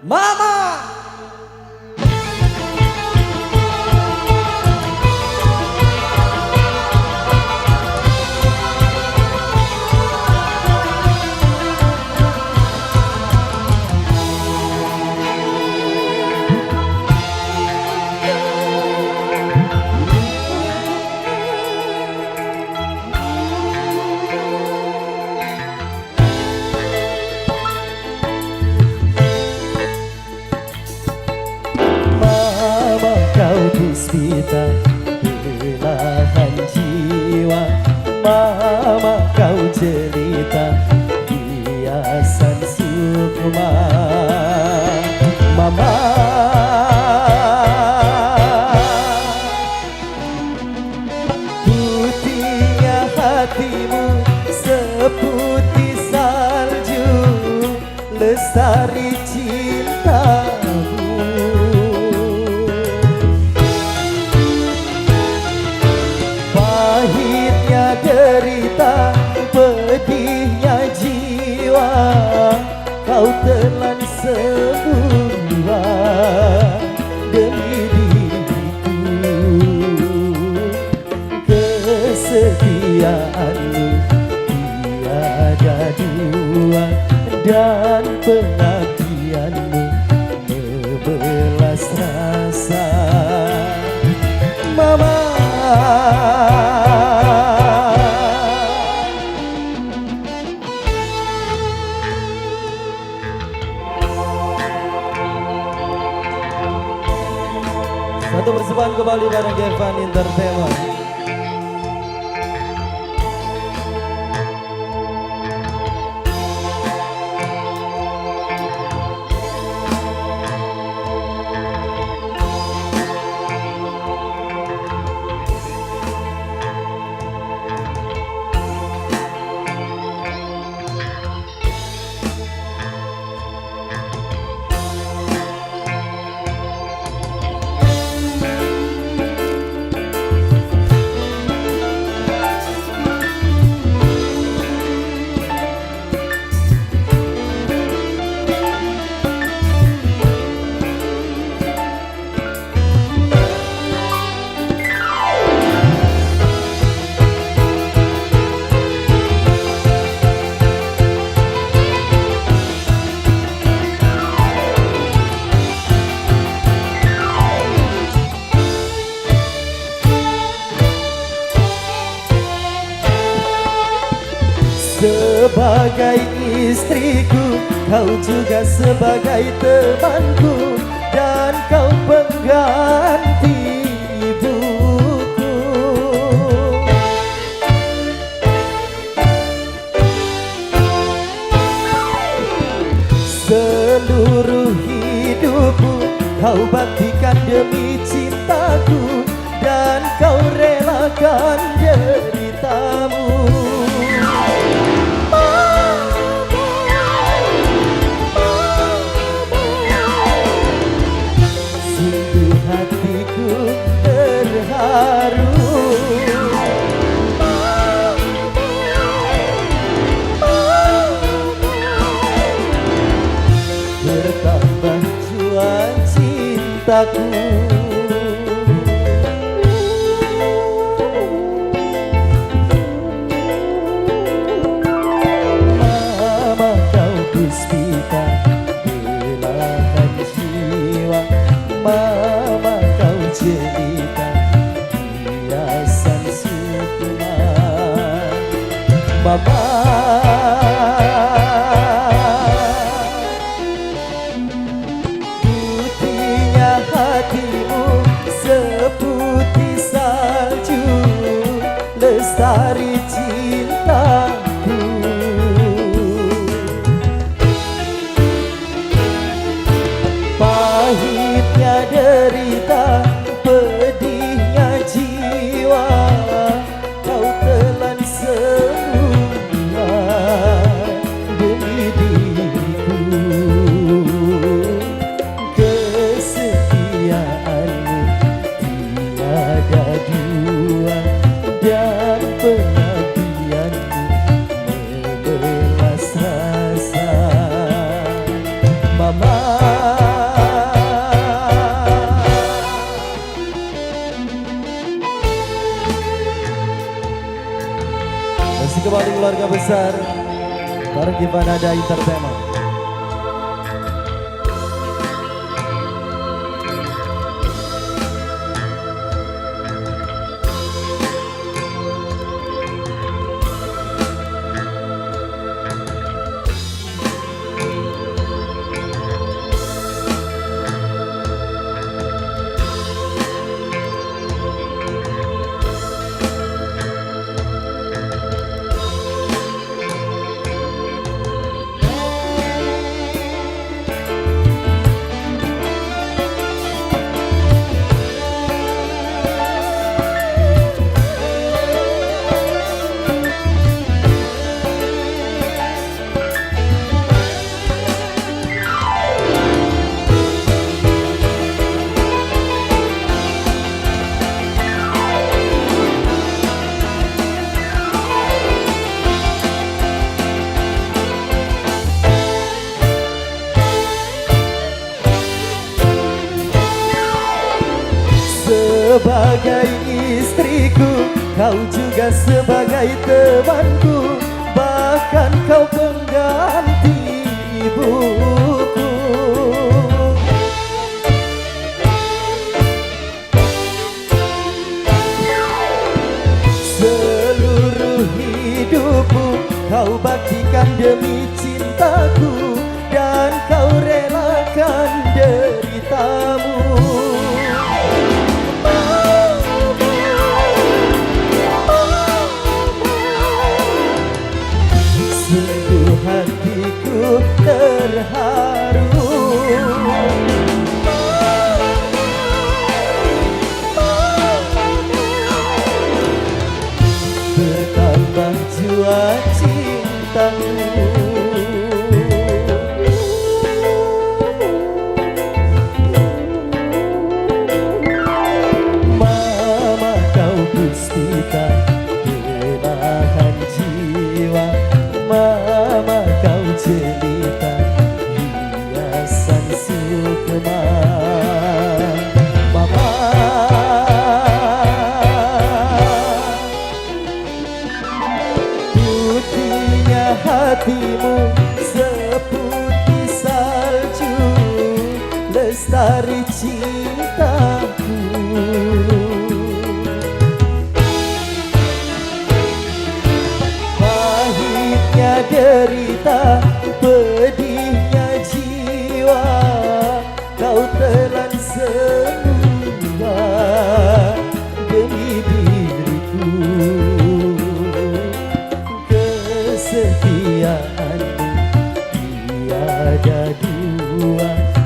Mama. Puspita belahan jiwa, mama kau cerita hiasan sukma. Mama putihnya hatimu seputih salju, lestari cintamu. Pahitnya derita, pedihnya jiwa, kau telan semua demi diriku. Kesetiaanmu tiada dua, dan pengabdianmu membelas rasa. Mama satu persembahan kembali bareng Gevan Entertainment. Sebagai istriku, kau juga sebagai temanku, dan kau pengganti ibuku. Seluruh hidupku kau baktikan demi cintaku, dan kau relakan deritamu. Hatiku terharu, bertambah juang cintaku. Mama kau puspita belahan jiwa, mama kau cerita hiasan sukma. Mama putihnya hatimu seputih salju, lestari cintaku. Pahitnya derita, pedihnya jiwa, kau telan semua demi diriku. Kesetiaanmu tiada dua, dan pengabdianmu membelas rasa. Mama Masih kembali keluarga besar bareng Givanada Entertainment. Sebagai istriku, kau juga sebagai temanku, bahkan kau pengganti ibuku. Seluruh hidupku kau baktikan demi cintaku, dan kau relakan deritamu. Sungguh hatiku terharu, bertambah jua cintamu. Mama kau pustikan belahan jiwa, Mama kau jelita hiasan sukma. Mama, putihnya hatimu seputih salju, lestari cintaku. Derita pedihnya jiwa, kau telan semua demi diriku. Kesetiaanmu tiada dua,